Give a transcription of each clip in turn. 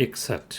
61।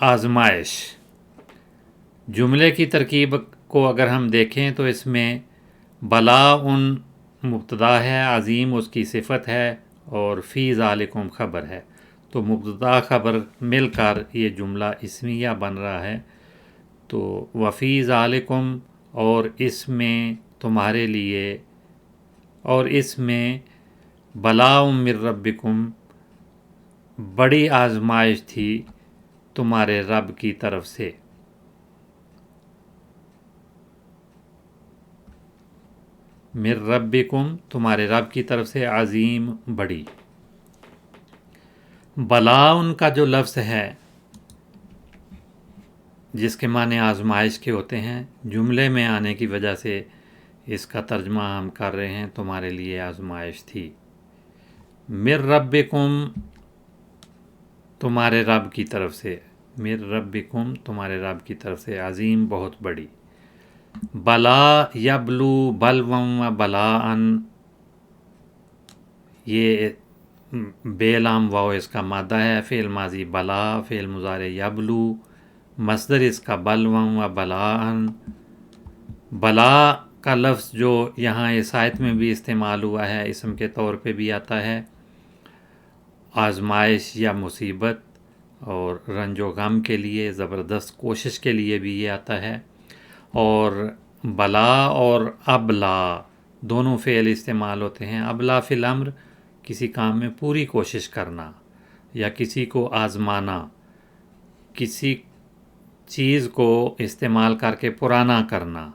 آزمائش، جملے کی ترکیب کو اگر ہم دیکھیں تو اس میں بلاء مبتدا ہے، عظیم اس کی صفت ہے، اور فی ذالکم خبر ہے. تو مبتدا خبر مل کر یہ جملہ اسمیہ بن رہا ہے. تو وفی ذالکم، اور اس میں تمہارے لیے، اور اس میں بلاء من ربکم، بڑی آزمائش تھی تمہارے رب کی طرف سے. من ربکم، تمہارے رب کی طرف سے، عظیم بڑی. بلاء کا جو لفظ ہے جس کے معنی آزمائش کے ہوتے ہیں، جملے میں آنے کی وجہ سے اس کا ترجمہ ہم کر رہے ہیں تمہارے لیے آزمائش تھی. من ربکم، تمہارے رب کی طرف سے، من ربکم تمہارے رب کی طرف سے، عظیم بہت بڑی. بلا یبلو بلوم و بلاء، یہ بے لام واو اس کا مادہ ہے. فعل ماضی بلا، فعل مضارع یبلو، مصدر اس کا بلوم و بلاء. بلا کا لفظ جو یہاں اس آیت میں بھی استعمال ہوا ہے، اسم کے طور پہ بھی آتا ہے. آزمائش یا مصیبت اور رنج و غم کے لیے، زبردست کوشش کے لیے بھی یہ آتا ہے. اور بلا اور ابلا دونوں فعل استعمال ہوتے ہیں. ابلا فی الامر، کسی کام میں پوری کوشش کرنا یا کسی کو آزمانا، کسی چیز کو استعمال کر کے پرانا کرنا،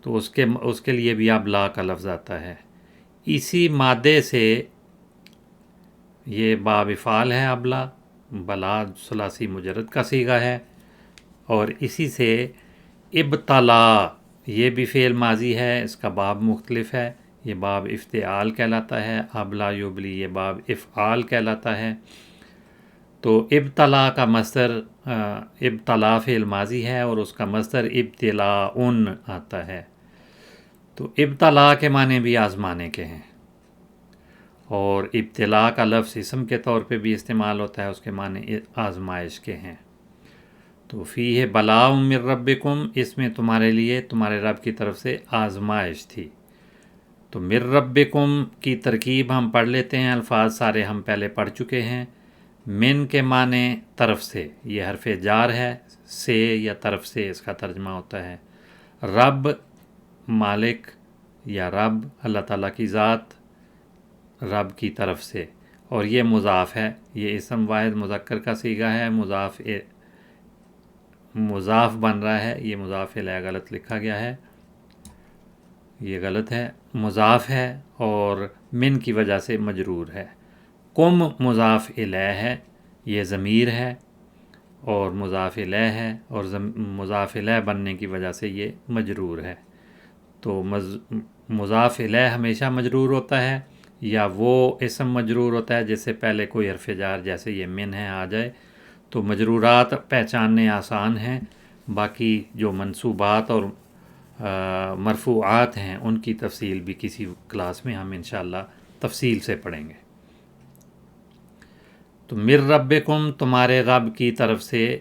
تو اس کے لیے بھی ابلا کا لفظ آتا ہے. اسی مادے سے یہ باب فعال ہے ابلا، بلا ثلاثی مجرد کا صیغہ ہے. اور اسی سے ابتلا، یہ بھی فعل ماضی ہے، اس کا باب مختلف ہے. یہ باب افتعال کہلاتا ہے، ابلا یبلی یہ باب افعال کہلاتا ہے. تو ابتلا کا مصدر، ابتلا فعل ماضی ہے اور اس کا مصدر ابتلاء آتا ہے. تو ابتلا کے معنی بھی آزمانے کے ہیں، اور ابتلا کا لفظ اسم کے طور پہ بھی استعمال ہوتا ہے، اس کے معنی آزمائش کے ہیں. تو فیہ بلاء من ربکم، اس میں تمہارے لیے تمہارے رب کی طرف سے آزمائش تھی. تو من ربکم کی ترکیب ہم پڑھ لیتے ہیں. الفاظ سارے ہم پہلے پڑھ چکے ہیں. من کے معنی طرف سے، یہ حرف جار ہے، سے یا طرف سے اس کا ترجمہ ہوتا ہے. رب مالک یا رب اللہ تعالیٰ کی ذات، رب کی طرف سے. اور یہ مضاف ہے، یہ اسم واحد مذکر کا صیغہ ہے، مضاف بن رہا ہے. یہ مضاف الیہ غلط لکھا گیا ہے، یہ غلط ہے، مضاف ہے اور من کی وجہ سے مجرور ہے. کم مضاف الیہ ہے، یہ ضمیر ہے اور مضاف الیہ ہے، اور مضاف الیہ بننے کی وجہ سے یہ مجرور ہے. تو مضاف الیہ ہمیشہ مجرور ہوتا ہے، یا وہ اسم مجرور ہوتا ہے جس سے پہلے کوئی حرف جار جیسے یہ من ہے آ جائے. تو مجرورات پہچاننے آسان ہیں، باقی جو منصوبات اور مرفوعات ہیں ان کی تفصیل بھی کسی کلاس میں ہم انشاءاللہ تفصیل سے پڑھیں گے. تو من ربکم تمہارے رب کی طرف سے،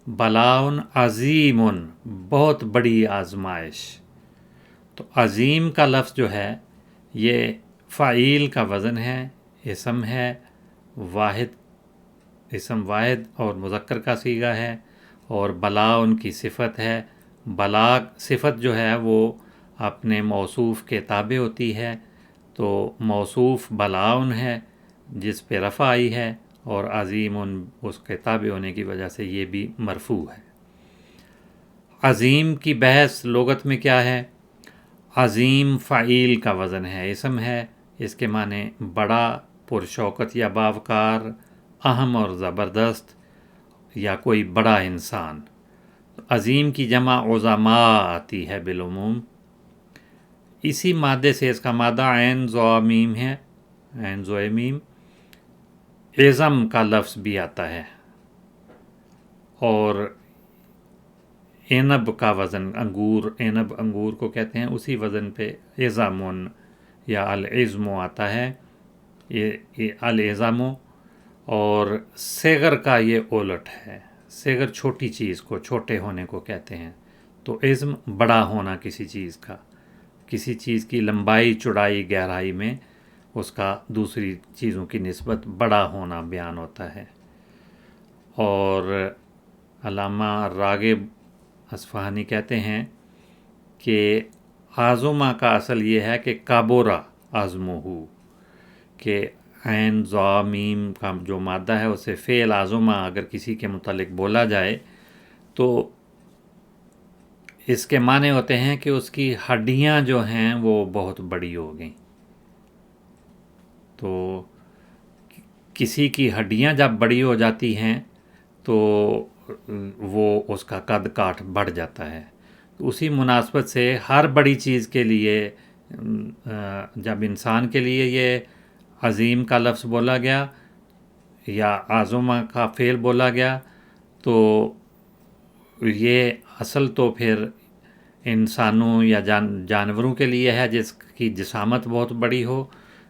بلاء عظیم بہت بڑی آزمائش. تو عظیم کا لفظ جو ہے یہ فعیل کا وزن ہے، اسم ہے واحد، اسم واحد اور مذکر کا صیغہ ہے. اور بلاء کی صفت ہے. بلاء صفت جو ہے وہ اپنے موصوف کے تابع ہوتی ہے. تو موصوف بلاء ہے جس پہ رفع آئی ہے، اور عظیم اس کے تابع ہونے کی وجہ سے یہ بھی مرفوع ہے. عظیم کی بحث لغت میں کیا ہے؟ عظیم فعیل کا وزن ہے، اسم ہے، اس کے معنی بڑا، پرشوکت یا باوقار، اہم اور زبردست، یا کوئی بڑا انسان. عظیم کی جمع عظماء آتی ہے بالعموم. اسی مادے سے اس کا مادہ عین ضا میم ہے، عین ضوئے میم. عظم کا لفظ بھی آتا ہے، اور عنب کا وزن، انگور، عنب انگور کو کہتے ہیں، اسی وزن پہ عظم یا العظم آتا ہے، یہ العظم. اور صغر کا یہ الٹ ہے، صغر چھوٹی چیز کو، چھوٹے ہونے کو کہتے ہیں، تو عزم بڑا ہونا کسی چیز کا، کسی چیز کی لمبائی چوڑائی گہرائی میں اس کا دوسری چیزوں کی نسبت بڑا ہونا بیان ہوتا ہے۔ اور علامہ راغب اصفہانی کہتے ہیں کہ عظمہ کا اصل یہ ہے کہ کابورا عظمہ، کہ عین ضا میم کا جو مادہ ہے اسے فعل عظمہ اگر کسی کے متعلق بولا جائے تو اس کے معنی ہوتے ہیں کہ اس کی ہڈیاں جو ہیں وہ بہت بڑی ہو گئیں۔ تو کسی کی ہڈیاں جب بڑی ہو جاتی ہیں تو وہ اس کا قد کاٹ بڑھ جاتا ہے۔ تو اسی مناسبت سے ہر بڑی چیز کے لیے جب انسان کے لیے یہ عظیم کا لفظ بولا گیا یا عظمہ کا فعل بولا گیا تو یہ اصل تو پھر انسانوں یا جانوروں کے لیے ہے جس کی جسامت بہت بڑی ہو،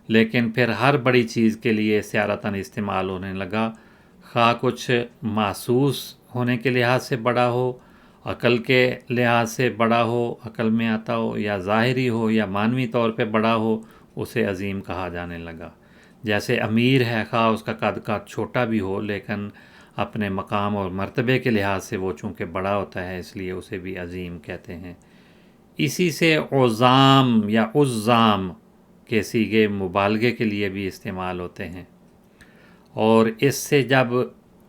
لیکن پھر ہر بڑی چیز کے لیے سیارتاً استعمال ہونے لگا، خواہ کچھ محسوس ہونے کے لحاظ سے بڑا ہو، عقل کے لحاظ سے بڑا ہو، عقل میں آتا ہو، یا ظاہری ہو یا معنوی طور پہ بڑا ہو، اسے عظیم کہا جانے لگا۔ جیسے امیر ہے، خواہ اس کا قد کاٹ چھوٹا بھی ہو لیکن اپنے مقام اور مرتبے کے لحاظ سے وہ چونکہ بڑا ہوتا ہے اس لیے اسے بھی عظیم کہتے ہیں۔ اسی سے عظام یا عظام کے صیغے مبالغے کے لیے بھی استعمال ہوتے ہیں، اور اس سے جب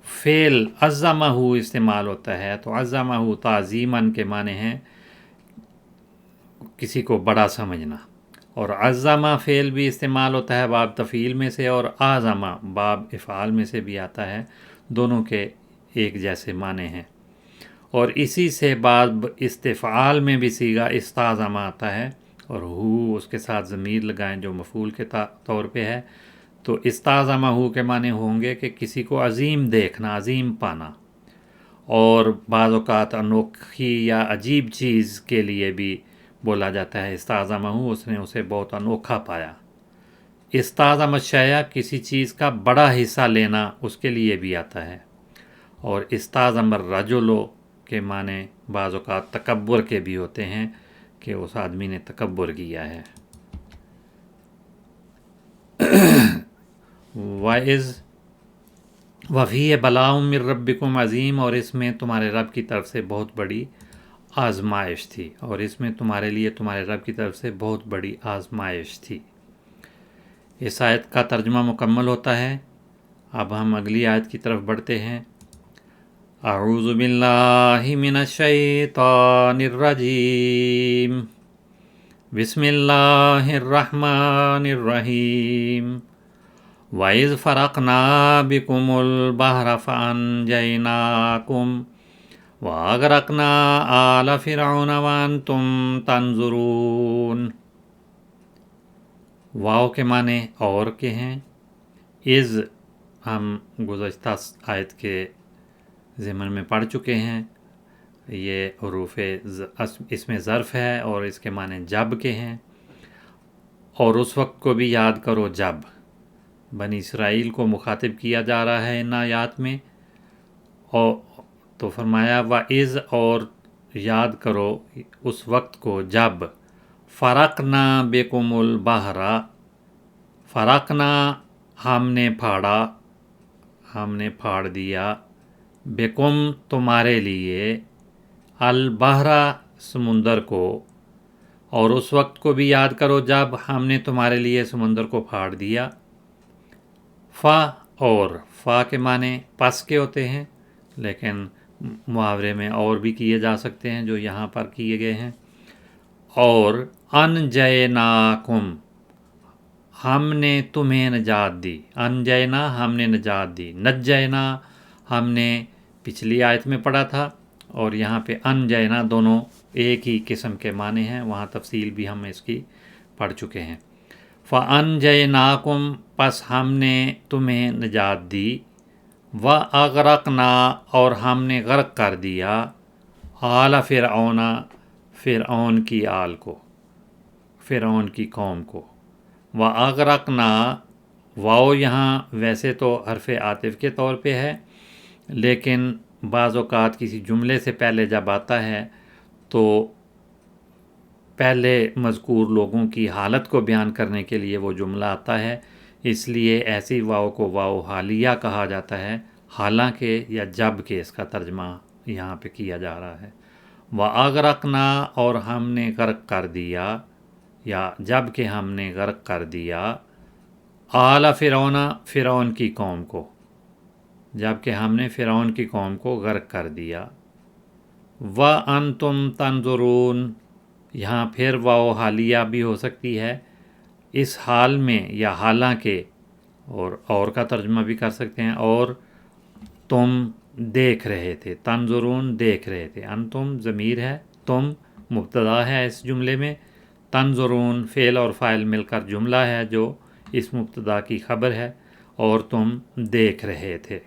فعل عظمہ استعمال ہوتا ہے تو عظمہ تعظیماً کے معنی ہیں کسی کو بڑا سمجھنا، اور عظمہ فعل بھی استعمال ہوتا ہے باب تفعیل میں سے، اور اعظمہ باب افعال میں سے بھی آتا ہے، دونوں کے ایک جیسے معنی ہیں۔ اور اسی سے باب استفعال میں بھی صیغہ استعظم آتا ہے، اور اس کے ساتھ ضمیر لگائیں جو مفعول کے طور پہ ہے، تو استعظمہ کے معنی ہوں گے کہ کسی کو عظیم دیکھنا، عظیم پانا۔ اور بعض اوقات انوکھی یا عجیب چیز کے لیے بھی بولا جاتا ہے استعظمہ، اس نے اسے بہت انوکھا پایا۔ استعظم الشیء کسی چیز کا بڑا حصہ لینا اس کے لیے بھی آتا ہے، اور استعظم الرجل کے معنی بعض اوقات تکبر کے بھی ہوتے ہیں کہ اس آدمی نے تکبر کیا ہے۔ وَإِذْ وَفِيهِ بَلَاءٌ مِّن رَبِّكُمْ عظیم، اور اس میں تمہارے رب کی طرف سے بہت بڑی آزمائش تھی، اور اس میں تمہارے لیے تمہارے رب کی طرف سے بہت بڑی آزمائش تھی۔ اس آیت کا ترجمہ مکمل ہوتا ہے۔ اب ہم اگلی آیت کی طرف بڑھتے ہیں۔ اعوذ باللہ من الشیطان الرجیم، بسم اللہ الرحمن الرحیم۔ وَإِذْ فَرَقْنَا بِكُمُ الْبَحْرَ فَأَنْجَيْنَاكُمْ وَأَغْرَقْنَا آلَ فِرْعَوْنَ وَأَنْتُمْ تَنْظُرُونَ۔ واو کے معنی اور کے ہیں۔ اذ ہم گزشتہ آیت کے ضمن میں پڑھ چکے ہیں، یہ حروف اس میں ظرف ہے اور اس کے معنی جب کے ہیں، اور اس وقت کو بھی یاد کرو جب بنی اسرائیل کو مخاطب کیا جا رہا ہے ان آیات میں، اور تو فرمایا وَإِذْ، اور یاد کرو اس وقت کو جب فرقنا بکم البحر، فرقنا ہم نے پھاڑا، ہم نے پھاڑ دیا، بکم تمہارے لیے، البحر سمندر کو، اور اس وقت کو بھی یاد کرو جب ہم نے تمہارے لیے سمندر کو پھاڑ دیا۔ فا، اور فا کے معنی پس کے ہوتے ہیں لیکن محاورے میں اور بھی کیے جا سکتے ہیں جو یہاں پر کیے گئے ہیں۔ اور انجیناکم، ہم نے تمہیں نجات دی، انجینا ہم نے نجات دی، نجینا ہم نے پچھلی آیت میں پڑھا تھا، اور یہاں پہ انجینا دونوں ایک ہی قسم کے معنی ہیں، وہاں تفصیل بھی ہم اس کی پڑھ چکے ہیں۔ فَأَنْجَيْنَاكُمْ، پس ہم نے تمہیں نجات دی، وَأَغْرَقْنَا، اور ہم نے غرق کر دیا، آلَ فرعون، فرعون کی آل کو، فرعون کی قوم کو۔ وَأَغْرَقْنَا، واو یہاں ویسے تو حرف عاطف کے طور پہ ہے لیکن بعض اوقات کسی جملے سے پہلے جب آتا ہے تو پہلے مذکور لوگوں کی حالت کو بیان کرنے کے لیے وہ جملہ آتا ہے، اس لیے ایسی واو کو واو حالیہ کہا جاتا ہے، حالانکہ یا جب کہ اس کا ترجمہ یہاں پہ کیا جا رہا ہے۔ وَأَغْرَقْنَا اور ہم نے غرق کر دیا، یا جب کہ ہم نے غرق کر دیا، آل فرعون فرعون کی قوم کو، جب کہ ہم نے فرعون کی قوم کو غرق کر دیا۔ وَأَنْتُمْ تَنْظُرُونَ یہاں پھر واو حالیہ بھی ہو سکتی ہے، اس حال میں یا حالانکہ، اور کا ترجمہ بھی کر سکتے ہیں، اور تم دیکھ رہے تھے، تنظرون دیکھ رہے تھے، انتم ضمیر ہے، تم مبتدا ہے اس جملے میں، تنظرون فعل اور فاعل مل کر جملہ ہے جو اس مبتدا کی خبر ہے، اور تم دیکھ رہے تھے۔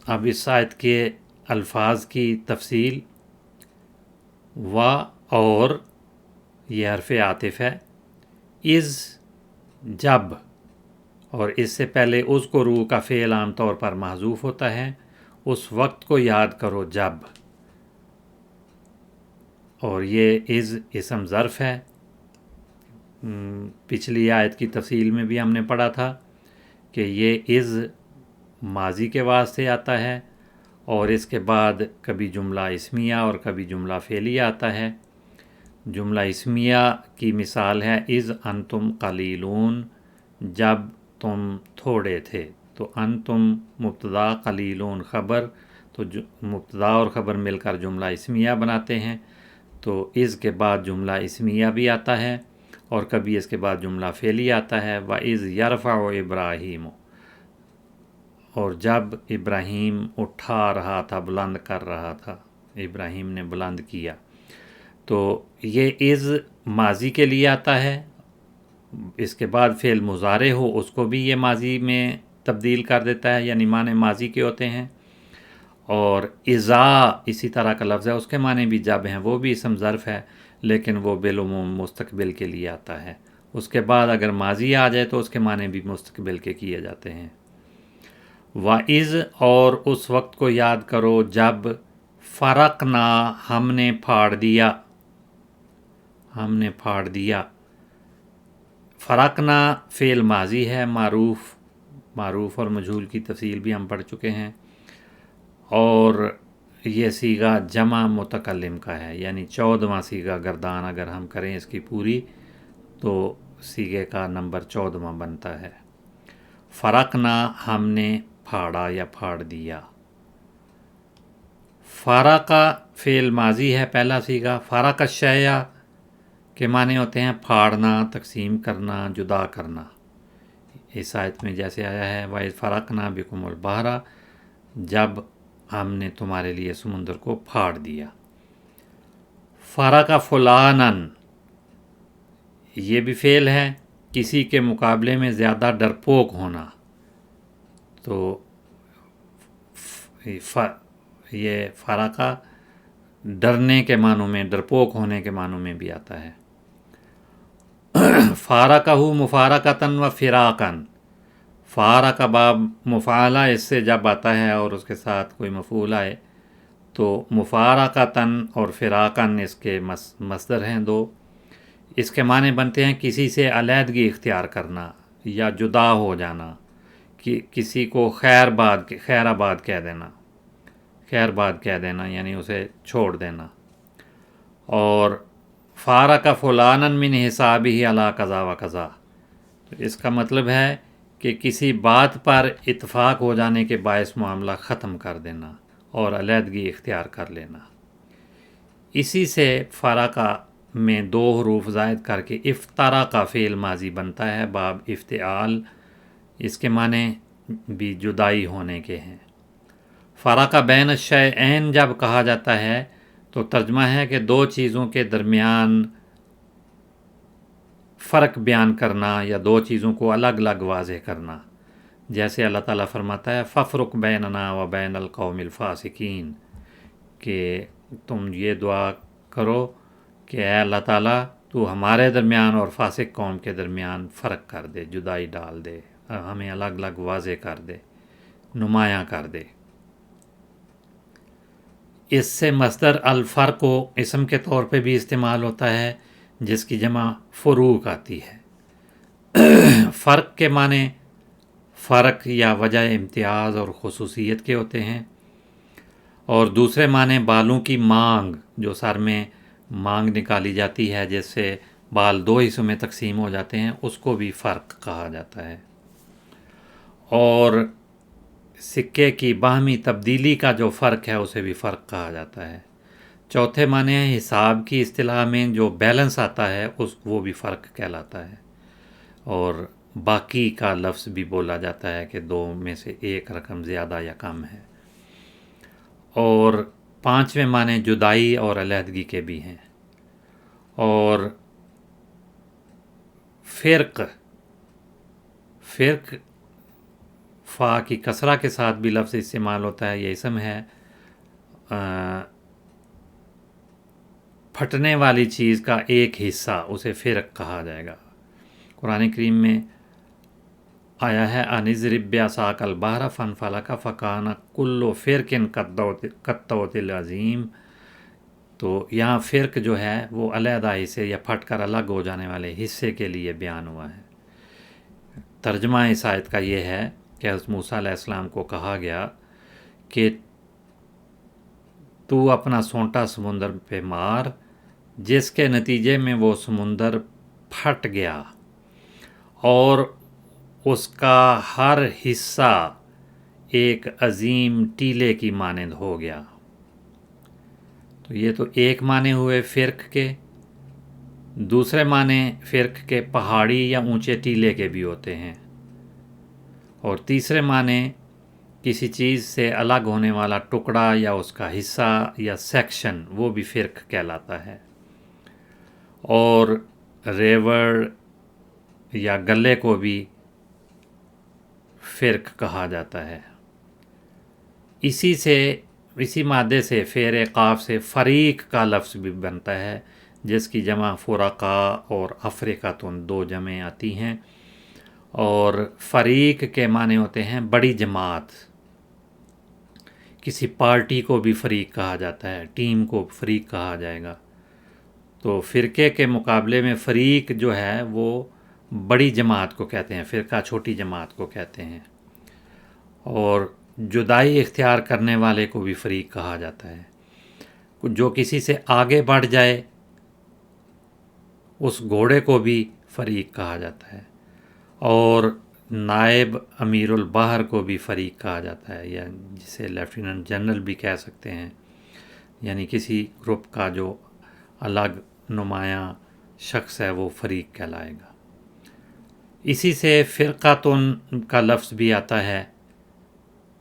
اب اس آیت کے الفاظ کی تفصیل، و اور یہ حرف عاطف ہے، از جب، اور اس سے پہلے اذکروا کا فعل عام طور پر محذوف ہوتا ہے، اس وقت کو یاد کرو جب، اور یہ از اسم ظرف ہے۔ پچھلی آیت کی تفصیل میں بھی ہم نے پڑھا تھا کہ یہ از ماضی کے واسطے آتا ہے، اور اس کے بعد کبھی جملہ اسمیہ اور کبھی جملہ فعلیہ آتا ہے۔ جملہ اسمیہ کی مثال ہے از انتم قلیلون، جب تم تھوڑے تھے، تو انتم مبتدا قلیلون خبر، تو مبتدا اور خبر مل کر جملہ اسمیہ بناتے ہیں، تو از کے بعد جملہ اسمیہ بھی آتا ہے، اور کبھی اس کے بعد جملہ فعلی آتا ہے۔ وَإِذْ يَرْفَعُ إِبْرَاهِيمُ اور جب ابراہیم اٹھا رہا تھا، بلند کر رہا تھا، ابراہیم نے بلند کیا، تو یہ از ماضی کے لیے آتا ہے، اس کے بعد فعل مضارع ہو اس کو بھی یہ ماضی میں تبدیل کر دیتا ہے، یعنی معنی ماضی کے ہوتے ہیں، اور اذا اسی طرح کا لفظ ہے، اس کے معنی بھی جب ہیں، وہ بھی اسم ظرف ہے، لیکن وہ بالعموم مستقبل کے لیے آتا ہے، اس کے بعد اگر ماضی آ جائے تو اس کے معنی بھی مستقبل کے کیے جاتے ہیں۔ وَإِذْ اور اس وقت کو یاد کرو جب فرقنا ہم نے پھاڑ دیا، ہم نے پھاڑ دیا۔ فرقنا فعل ماضی ہے، معروف اور مجہول کی تفصیل بھی ہم پڑھ چکے ہیں، اور یہ صیغہ جمع متکلم کا ہے، یعنی 14واں صیغہ گردان اگر ہم کریں اس کی پوری تو صیغے کا نمبر 14واں بنتا ہے۔ فرقنا ہم نے پھاڑا یا پھاڑ دیا۔ فارقہ فعل ماضی ہے پہلا صیغہ، فارق الشیء کے معنی ہوتے ہیں پھاڑنا، تقسیم کرنا، جدا کرنا۔ اس آیت میں جیسے آیا ہے وَإِذْ فَرَقْنَا بِكُمُ الْبَحْرَ جب ہم نے تمہارے لیے سمندر کو پھاڑ دیا۔ فَرَقَ فُلَانًا یہ بھی فعل ہے، کسی کے مقابلے میں زیادہ ڈرپوک ہونا، تو یہ فارقہ ڈرنے کے معنوں میں، ڈرپوک ہونے کے معنوں میں بھی آتا ہے۔ فارقہ مفارقتاً و فراقاً، فارق باب مفعلہ اس سے جب آتا ہے اور اس کے ساتھ کوئی مفعول آئے تو مفارقتاً اور فراقاً اس کے مصدر ہیں دو، اس کے معنی بنتے ہیں کسی سے علیحدگی اختیار کرنا یا جدا ہو جانا، کہ کسی کو خیر آباد کہہ دینا یعنی اسے چھوڑ دینا۔ اور فارق فلانا من حسابہ علی قضا و قضا، تو اس کا مطلب ہے کہ کسی بات پر اتفاق ہو جانے کے باعث معاملہ ختم کر دینا اور علیحدگی اختیار کر لینا۔ اسی سے فارقہ میں 2 حروف زائد کر کے افترق فعل ماضی بنتا ہے باب افتعال، اس کے معنی بھی جدائی ہونے کے ہیں۔ فرق بین الشیئین جب کہا جاتا ہے تو ترجمہ ہے کہ 2 چیزوں کے درمیان فرق بیان کرنا یا 2 چیزوں کو الگ الگ واضح کرنا، جیسے اللہ تعالیٰ فرماتا ہے فَفْرُقْ بَيْنَنَا وَبَيْنَ الْقَوْمِ الْفَاسِقِينَ کہ تم یہ دعا کرو کہ اے اللہ تعالیٰ تو ہمارے درمیان اور فاسق قوم کے درمیان فرق کر دے، جدائی ڈال دے، ہمیں الگ الگ واضح کر دے۔ نمایاں کر دے۔ اس سے مصدر الفرق کو اسم کے طور پہ بھی استعمال ہوتا ہے، جس کی جمع فروق آتی ہے۔ فرق کے معنی فرق یا وجہ امتیاز اور خصوصیت کے ہوتے ہیں، اور دوسرے معنی بالوں کی مانگ، جو سر میں مانگ نکالی جاتی ہے جس سے بال دو حصوں میں تقسیم ہو جاتے ہیں، اس کو بھی فرق کہا جاتا ہے۔ اور سکے کی باہمی تبدیلی کا جو فرق ہے اسے بھی فرق کہا جاتا ہے۔ چوتھے معنی ہے حساب کی اصطلاح میں جو بیلنس آتا ہے وہ بھی فرق کہلاتا ہے، اور باقی کا لفظ بھی بولا جاتا ہے کہ دو میں سے ایک رقم زیادہ یا کم ہے۔ اور پانچویں معنی جدائی اور علیحدگی کے بھی ہیں۔ اور فرق فا کی کسرہ کے ساتھ بھی لفظ استعمال ہوتا ہے، یہ اسم ہے۔ پھٹنے والی چیز کا ایک حصہ اسے فرق کہا جائے گا۔ قرآن کریم میں آیا ہے انضرب بعصاک البحر فانفلق فکان کل فرق کالطود العظیم، تو یہاں فرق جو ہے وہ علیحدہ حصے یا پھٹ کر الگ ہو جانے والے حصے کے لیے بیان ہوا ہے۔ ترجمہ اس آیت کا یہ ہے کہ حضرت موسیٰ علیہ السلام کو کہا گیا کہ تو اپنا سونٹا سمندر پہ مار، جس کے نتیجے میں وہ سمندر پھٹ گیا اور اس کا ہر حصہ ایک عظیم ٹیلے کی مانند ہو گیا۔ تو یہ تو ایک معنی ہوئے فرق کے۔ دوسرے معنی فرق کے پہاڑی یا اونچے ٹیلے کے بھی ہوتے ہیں، اور تیسرے معنی کسی چیز سے الگ ہونے والا ٹکڑا یا اس کا حصہ یا سیکشن، وہ بھی فرق کہلاتا ہے۔ اور ریوڑ یا گلے کو بھی فرق کہا جاتا ہے۔ اسی مادے سے فعل قاف سے فریق کا لفظ بھی بنتا ہے، جس کی جمع فرقا اور افریقتن دو جمعیں آتی ہیں، اور فریق کے معنی ہوتے ہیں بڑی جماعت۔ کسی پارٹی کو بھی فریق کہا جاتا ہے، ٹیم کو فریق کہا جائے گا۔ تو فرقے کے مقابلے میں فریق جو ہے وہ بڑی جماعت کو کہتے ہیں، فرقہ چھوٹی جماعت کو کہتے ہیں۔ اور جدائی اختیار کرنے والے کو بھی فریق کہا جاتا ہے۔ جو کسی سے آگے بڑھ جائے اس گھوڑے کو بھی فریق کہا جاتا ہے، اور نائب امیر البحر کو بھی فریق کہا جاتا ہے، یا جسے لیفٹیننٹ جنرل بھی کہہ سکتے ہیں، یعنی کسی گروپ کا جو الگ نمایاں شخص ہے وہ فریق کہلائے گا۔ اسی سے فرقاتن کا لفظ بھی آتا ہے،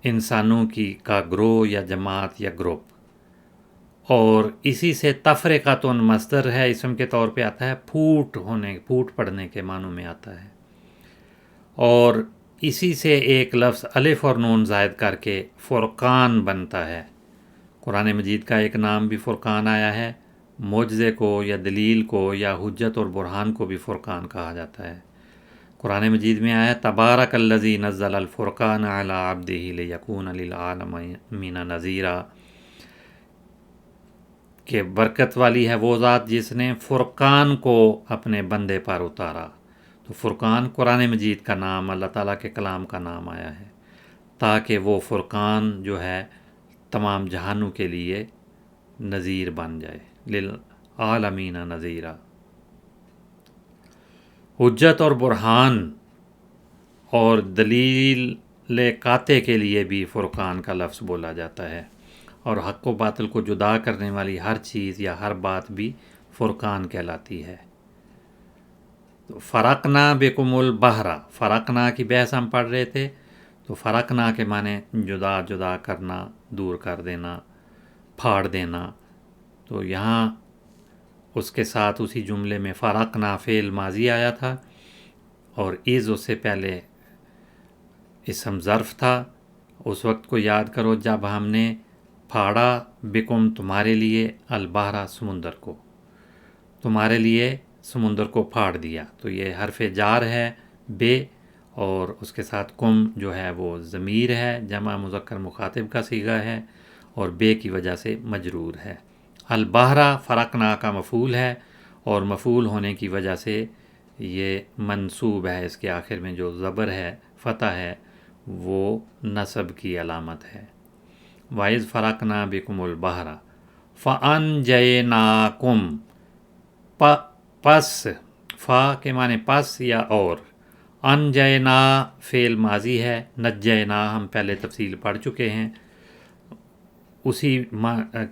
انسانوں کا گروہ یا جماعت یا گروپ، اور اسی سے تفرقتن مصدر ہے، اسم کے طور پہ آتا ہے، پھوٹ پڑنے کے معنوں میں آتا ہے۔ اور اسی سے ایک لفظ الف اور نون زائد کر کے فرقان بنتا ہے۔ قرآن مجید کا ایک نام بھی فرقان آیا ہے، معجزے کو یا دلیل کو یا حجت اور برہان کو بھی فرقان کہا جاتا ہے۔ قرآن مجید میں آیا تبارک الذی نزل الفرقان علی عبدہ لیکون للعالمین نذیرا، کہ برکت والی ہے وہ ذات جس نے فرقان کو اپنے بندے پر اتارا۔ تو فرقان قرآن مجید کا نام، اللہ تعالیٰ کے کلام کا نام آیا ہے، تاکہ وہ فرقان جو ہے تمام جہانوں کے لیے نذیر بن جائے، للعالمین نذیرا۔ حجت اور برہان اور دلیل قاطع کے لیے بھی فرقان کا لفظ بولا جاتا ہے، اور حق و باطل کو جدا کرنے والی ہر چیز یا ہر بات بھی فرقان کہلاتی ہے۔ تو فرقنا بکم البحر، فرقنا کی بحث ہم پڑھ رہے تھے، تو فرقنا کے معنی جدا جدا کرنا، دور کر دینا، پھاڑ دینا۔ تو یہاں اس کے ساتھ اسی جملے میں فرقنا فعل ماضی آیا تھا، اور از اس سے پہلے اسم ظرف تھا۔ اس وقت کو یاد کرو جب ہم نے پھاڑا بکم تمہارے لیے، البحر سمندر کو، تمہارے لیے سمندر کو پھاڑ دیا۔ تو یہ حرف جار ہے بے، اور اس کے ساتھ کم جو ہے وہ ضمیر ہے، جمع مذکر مخاطب کا صیغہ ہے، اور بے کی وجہ سے مجرور ہے۔ البحرہ فرقنا کا مفعول ہے، اور مفعول ہونے کی وجہ سے یہ منصوب ہے، اس کے آخر میں جو زبر ہے، فتح ہے، وہ نصب کی علامت ہے۔ وَإِذْ فَرَقْنَا بِكُمُ الْبَحْرَ فَأَنْجَيْنَاكُمْ، پس، فا کے معنی پس یا اور، انجینا فعل ماضی ہے، نجینا ہم پہلے تفصیل پڑھ چکے ہیں، اسی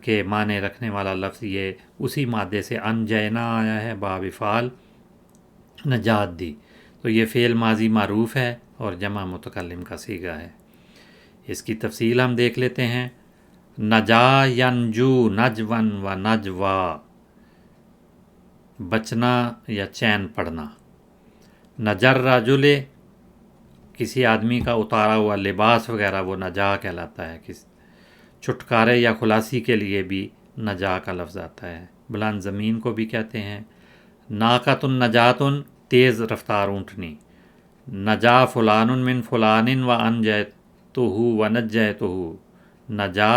کے معنی رکھنے والا لفظ یہ اسی مادے سے انجینا آیا ہے، باب فعل نجات دی، تو یہ فعل ماضی معروف ہے اور جمع متکلم کا صیغہ ہے۔ اس کی تفصیل ہم دیکھ لیتے ہیں۔ نجا ینجو نجون و نجوا، بچنا یا چین پڑنا۔ نجر رجل، کسی آدمی کا اتارا ہوا لباس وغیرہ وہ نجا کہلاتا ہے۔ چھٹکارے یا خلاصی کے لیے بھی نجا کا لفظ آتا ہے۔ بلند زمین کو بھی کہتے ہیں۔ ناقۃ نجاتن، تیز رفتار اونٹنی۔ نجا فلان من فلان و انجیتہ و نجیتہ، نجا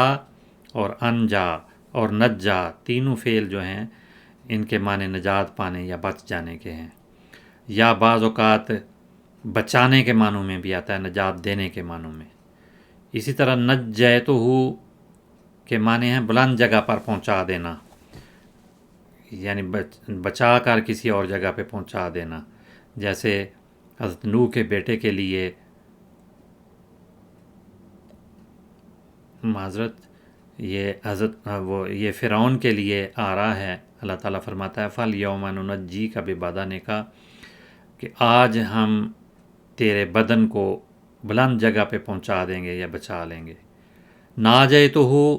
اور انجا اور نجا تینوں فعل جو ہیں ان کے معنی نجات پانے یا بچ جانے کے ہیں، یا بعض اوقات بچانے کے معنوں میں بھی آتا ہے، نجات دینے کے معنوں میں۔ اسی طرح نجیتہ کے معنی ہیں بلند جگہ پر پہنچا دینا، یعنی بچا کر کسی اور جگہ پہ پہنچا دینا، جیسے حضرت نوح کے بیٹے کے لیے معذرت یہ حضرت یہ فرعون کے لیے آ رہا ہے، اللہ تعالیٰ فرماتا ہے فَالْيَوْمَ نُنَجِّيكَ بِبَدَنِكَ، کہ آج ہم تیرے بدن کو بلند جگہ پہ پہنچا دیں گے یا بچا لیں گے۔ نَاجَيْتُهُ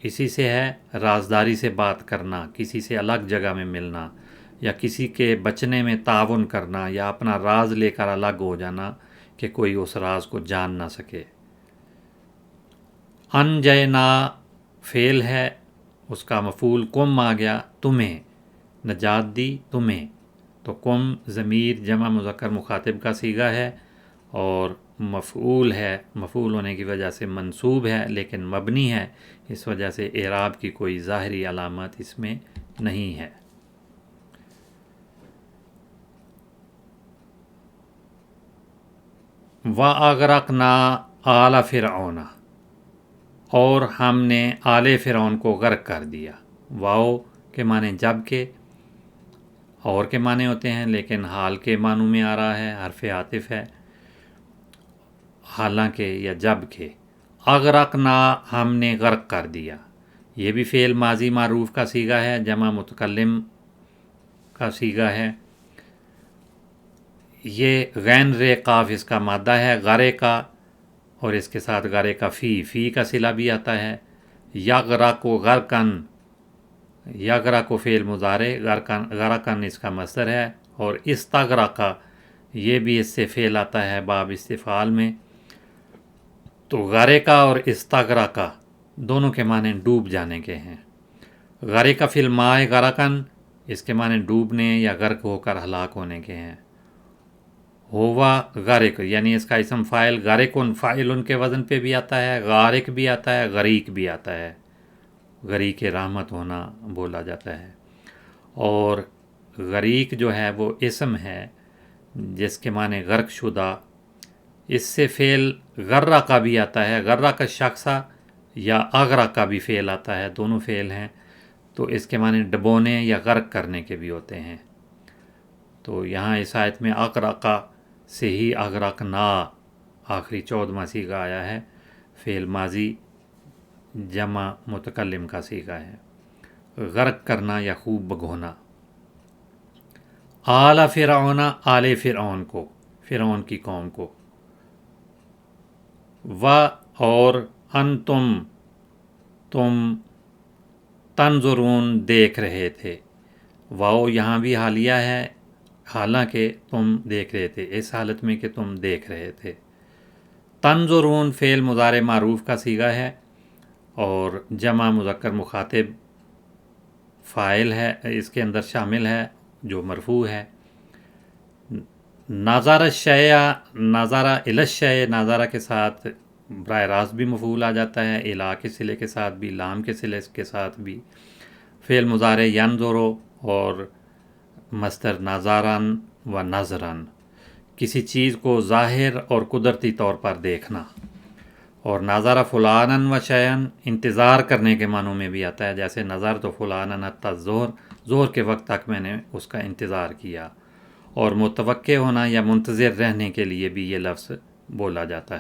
اسی سے ہے رازداری سے بات کرنا، کسی سے الگ جگہ میں ملنا، یا کسی کے بچنے میں تعاون کرنا، یا اپنا راز لے کر الگ ہو جانا کہ کوئی اس راز کو جان نہ سکے۔ انجینا فعل ہے، اس کا مفعول کم آ گیا، تمہیں نجات دی تمہیں، تو کم ضمیر جمع مذکر مخاطب کا صیغہ ہے اور مفعول ہے، مفعول ہونے کی وجہ سے منصوب ہے لیکن مبنی ہے، اس وجہ سے اعراب کی کوئی ظاہری علامت اس میں نہیں ہے۔ وَأَغْرَقْنَا آلَ فِرْعَوْنَ، اور ہم نے آل فرعون کو غرق کر دیا۔ واو کے معنی جب کے، اور کے معنی ہوتے ہیں لیکن حال کے معنوں میں آ رہا ہے، حرف عاطف ہے، حالانکہ یا جب کے۔ اغرقنا ہم نے غرق کر دیا، یہ بھی فعل ماضی معروف کا صیغہ ہے، جمع متکلم کا صیغہ ہے۔ یہ غین ر قاف اس کا مادہ ہے، غرے کا، اور اس کے ساتھ غرے کا فی کا صلہ بھی آتا ہے۔ یغرق و غرقن، یغرق و فعل مضارع، غرقن اس کا مصدر ہے، اور استغرق یہ بھی اس سے فعل آتا ہے باب استفعال میں۔ تو غرقہ اور استغرق دونوں کے معنی ڈوب جانے کے ہیں۔ غرق فی الماء غرقن، اس کے معنی ڈوبنے یا غرق ہو کر ہلاک ہونے کے ہیں۔ ہوا غارق، یعنی اس کا اسم فاعل غارقن، فاعل کے وزن پہ بھی آتا ہے، غارق بھی آتا ہے، غریق بھی آتا ہے، غریق رحمت ہونا بولا جاتا ہے۔ اور غریق جو ہے وہ اسم ہے جس کے معنی غرق شدہ، اس سے فعل غرہ کا بھی آتا ہے، غرہ کا شخصہ، یا اغرا کا بھی فعل آتا ہے، دونوں فعل ہیں، تو اس کے معنی ڈبونے یا غرق کرنے کے بھی ہوتے ہیں۔ تو یہاں اس آیت میں اغرقا سے ہی اغرقنا آخری 14واں صیغہ آیا ہے، فعل ماضی جمع متکلم کا صیغہ ہے، غرق کرنا یا خوب بگونا۔ آل فرعون، آل فرعون کو، فرعون کی قوم کو۔ و اور انتم، تم تنظرون دیکھ رہے تھے، واؤ یہاں بھی حالیہ ہے، حالانکہ تم دیکھ رہے تھے، اس حالت میں کہ تم دیکھ رہے تھے۔ تنظرون فعل مضارع معروف کا صیغہ ہے اور جمع مذکر مخاطب فاعل ہے، اس کے اندر شامل ہے جو مرفوع ہے۔ ناظر شیء، ناظرہ الی الشیء، ناظرہ کے ساتھ براہ راست بھی مفعول آ جاتا ہے، الا کے صلے کے ساتھ بھی، لام کے صلے کے ساتھ بھی، فعل مضارع ینظر اور مصدر ناظرن و نظرن، کسی چیز کو ظاہر اور قدرتی طور پر دیکھنا. اور نظر فلانن و شیئن انتظار کرنے کے معنوں میں بھی آتا ہے، جیسے نظر تو فلانن حتی الظہر، ظہر کے وقت تک میں نے اس کا انتظار کیا. اور متوقع ہونا یا منتظر رہنے کے لیے بھی یہ لفظ بولا جاتا ہے.